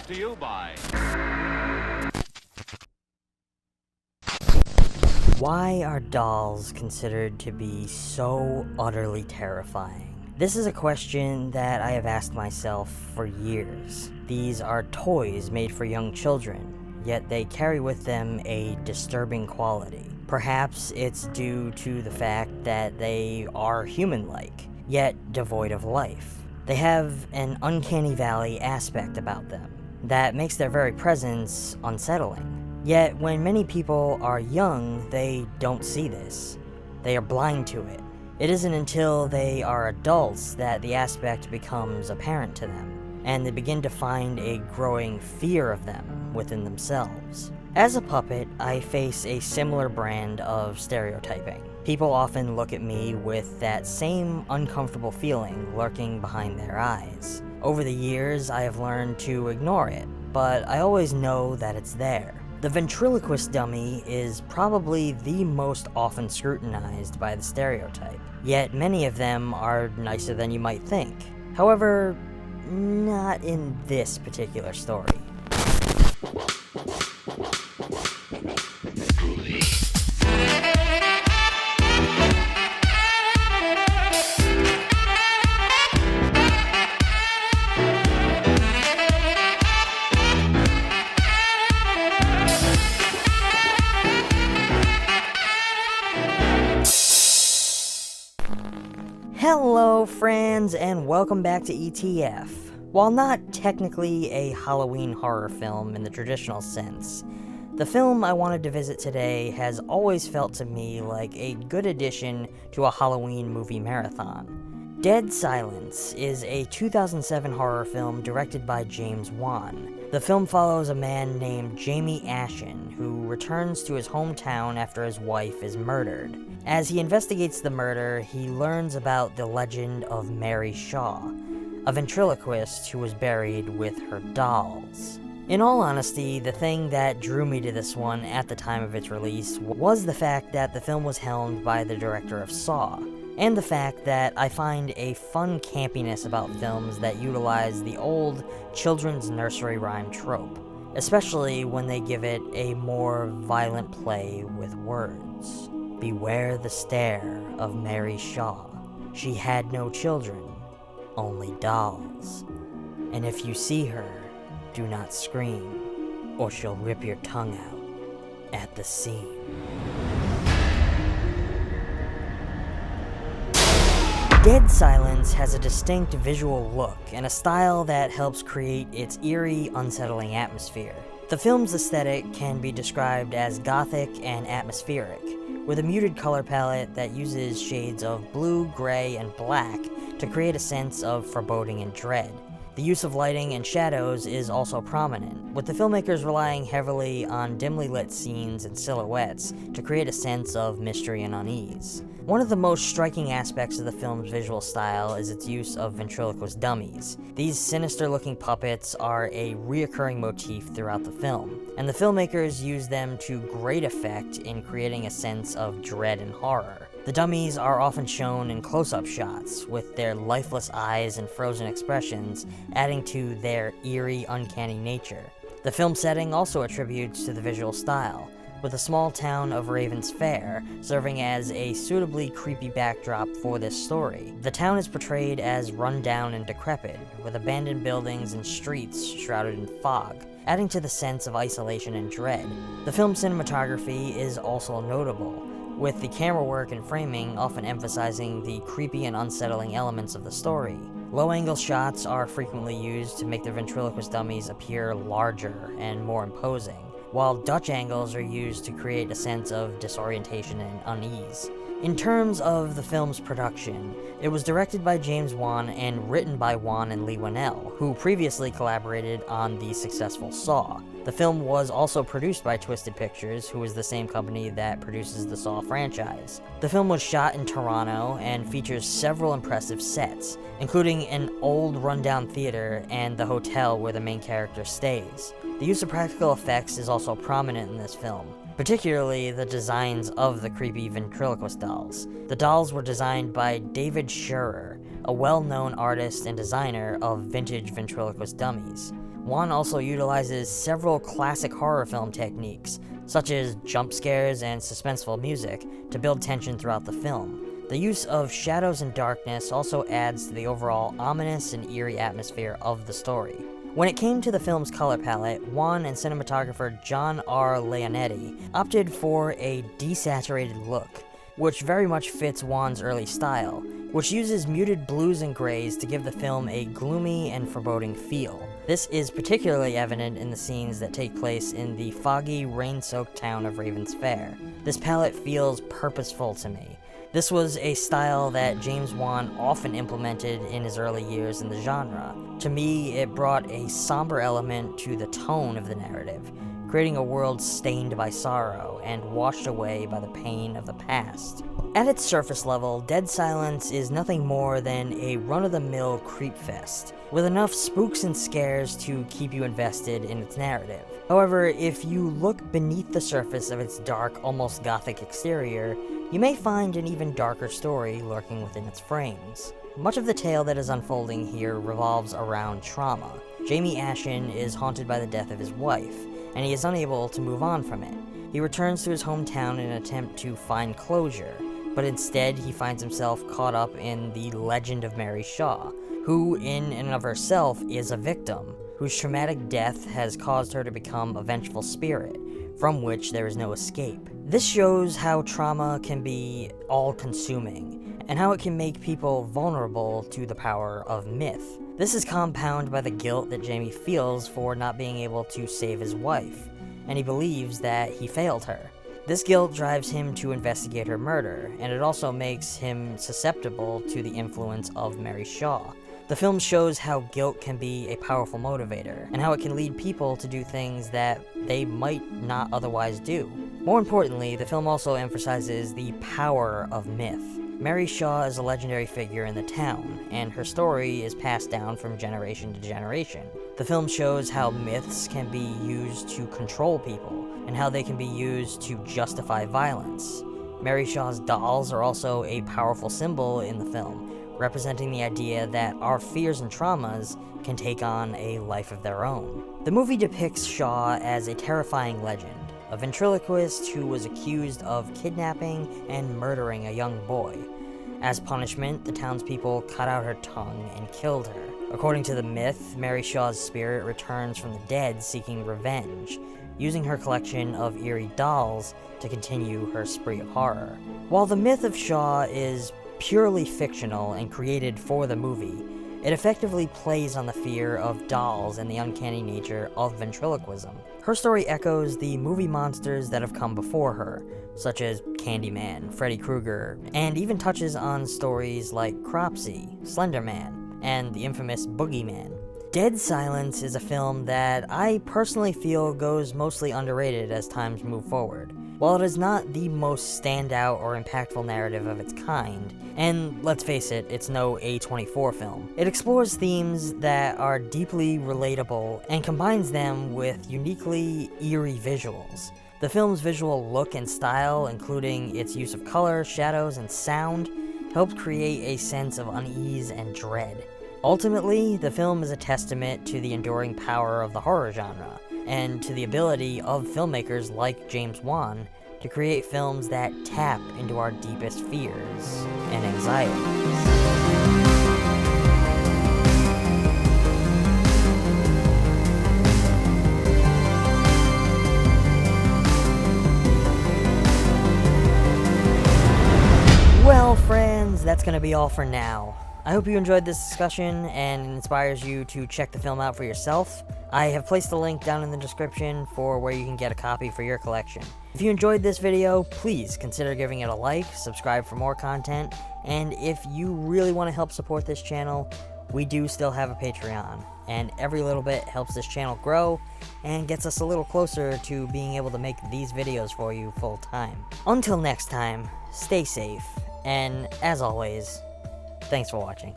Brought to you by... Why are dolls considered to be so utterly terrifying? This is a question that I have asked myself for years. These are toys made for young children, yet they carry with them a disturbing quality. Perhaps it's due to the fact that they are human-like, yet devoid of life. They have an uncanny valley aspect about them that makes their very presence unsettling. Yet, when many people are young, they don't see this. They are blind to it. It isn't until they are adults that the aspect becomes apparent to them, and they begin to find a growing fear of them within themselves. As a puppet, I face a similar brand of stereotyping. People often look at me with that same uncomfortable feeling lurking behind their eyes. Over the years, I have learned to ignore it, but I always know that it's there. The ventriloquist dummy is probably the most often scrutinized by the stereotype, yet many of them are nicer than you might think. However, not in this particular story. Hello friends, and welcome back to ETF. While not technically a Halloween horror film in the traditional sense, the film I wanted to visit today has always felt to me like a good addition to a Halloween movie marathon. Dead Silence is a 2007 horror film directed by James Wan. The film follows a man named Jamie Ashen, who returns to his hometown after his wife is murdered. As he investigates the murder, he learns about the legend of Mary Shaw, a ventriloquist who was buried with her dolls. In all honesty, the thing that drew me to this one at the time of its release was the fact that the film was helmed by the director of Saw, and the fact that I find a fun campiness about films that utilize the old children's nursery rhyme trope, especially when they give it a more violent play with words. Beware the stare of Mary Shaw. She had no children, only dolls. And if you see her, do not scream, or she'll rip your tongue out at the seam. Dead Silence has a distinct visual look and a style that helps create its eerie, unsettling atmosphere. The film's aesthetic can be described as gothic and atmospheric, with a muted color palette that uses shades of blue, gray, and black to create a sense of foreboding and dread. The use of lighting and shadows is also prominent, with the filmmakers relying heavily on dimly lit scenes and silhouettes to create a sense of mystery and unease. One of the most striking aspects of the film's visual style is its use of ventriloquist dummies. These sinister-looking puppets are a reoccurring motif throughout the film, and the filmmakers use them to great effect in creating a sense of dread and horror. The dummies are often shown in close-up shots, with their lifeless eyes and frozen expressions adding to their eerie, uncanny nature. The film setting also attributes to the visual style, with the small town of Raven's Fair serving as a suitably creepy backdrop for this story. The town is portrayed as run-down and decrepit, with abandoned buildings and streets shrouded in fog, adding to the sense of isolation and dread. The film's cinematography is also notable, with the camera work and framing often emphasizing the creepy and unsettling elements of the story. Low-angle shots are frequently used to make the ventriloquist dummies appear larger and more imposing, while Dutch angles are used to create a sense of disorientation and unease. In terms of the film's production, it was directed by James Wan and written by Wan and Lee Winnell, who previously collaborated on the successful Saw. The film was also produced by Twisted Pictures, who is the same company that produces the Saw franchise. The film was shot in Toronto and features several impressive sets, including an old rundown theater and the hotel where the main character stays. The use of practical effects is also prominent in this film, particularly the designs of the creepy ventriloquist dolls. The dolls were designed by David Scherer, a well-known artist and designer of vintage ventriloquist dummies. Wan also utilizes several classic horror film techniques, such as jump scares and suspenseful music, to build tension throughout the film. The use of shadows and darkness also adds to the overall ominous and eerie atmosphere of the story. When it came to the film's color palette, Wan and cinematographer John R. Leonetti opted for a desaturated look, which very much fits Wan's early style, which uses muted blues and grays to give the film a gloomy and foreboding feel. This is particularly evident in the scenes that take place in the foggy, rain-soaked town of Raven's Fair. This palette feels purposeful to me. This was a style that James Wan often implemented in his early years in the genre. To me, it brought a somber element to the tone of the narrative, creating a world stained by sorrow and washed away by the pain of the past. At its surface level, Dead Silence is nothing more than a run-of-the-mill creep fest, with enough spooks and scares to keep you invested in its narrative. However, if you look beneath the surface of its dark, almost gothic exterior, you may find an even darker story lurking within its frames. Much of the tale that is unfolding here revolves around trauma. Jamie Ashen is haunted by the death of his wife, and he is unable to move on from it. He returns to his hometown in an attempt to find closure, but instead he finds himself caught up in the legend of Mary Shaw, who in and of herself is a victim, whose traumatic death has caused her to become a vengeful spirit, from which there is no escape. This shows how trauma can be all-consuming, and how it can make people vulnerable to the power of myth. This is compounded by the guilt that Jamie feels for not being able to save his wife, and he believes that he failed her. This guilt drives him to investigate her murder, and it also makes him susceptible to the influence of Mary Shaw. The film shows how guilt can be a powerful motivator, and how it can lead people to do things that they might not otherwise do. More importantly, the film also emphasizes the power of myth. Mary Shaw is a legendary figure in the town, and her story is passed down from generation to generation. The film shows how myths can be used to control people, and how they can be used to justify violence. Mary Shaw's dolls are also a powerful symbol in the film, representing the idea that our fears and traumas can take on a life of their own. The movie depicts Shaw as a terrifying legend, a ventriloquist who was accused of kidnapping and murdering a young boy. As punishment, the townspeople cut out her tongue and killed her. According to the myth, Mary Shaw's spirit returns from the dead seeking revenge, using her collection of eerie dolls to continue her spree of horror. While the myth of Shaw is purely fictional and created for the movie, it effectively plays on the fear of dolls and the uncanny nature of ventriloquism. Her story echoes the movie monsters that have come before her, such as Candyman, Freddy Krueger, and even touches on stories like Cropsy, Slender Man, and the infamous Boogeyman. Dead Silence is a film that I personally feel goes mostly underrated as times move forward. While it is not the most standout or impactful narrative of its kind, and let's face it, it's no A24 film, it explores themes that are deeply relatable and combines them with uniquely eerie visuals. The film's visual look and style, including its use of color, shadows, and sound, helped create a sense of unease and dread. Ultimately, the film is a testament to the enduring power of the horror genre, and to the ability of filmmakers like James Wan to create films that tap into our deepest fears and anxieties. Well, friends, that's gonna be all for now. I hope you enjoyed this discussion and it inspires you to check the film out for yourself. I have placed a link down in the description for where you can get a copy for your collection. If you enjoyed this video, please consider giving it a like, subscribe for more content, and if you really want to help support this channel, we do still have a Patreon, and every little bit helps this channel grow and gets us a little closer to being able to make these videos for you full time. Until next time, stay safe, and as always, thanks for watching.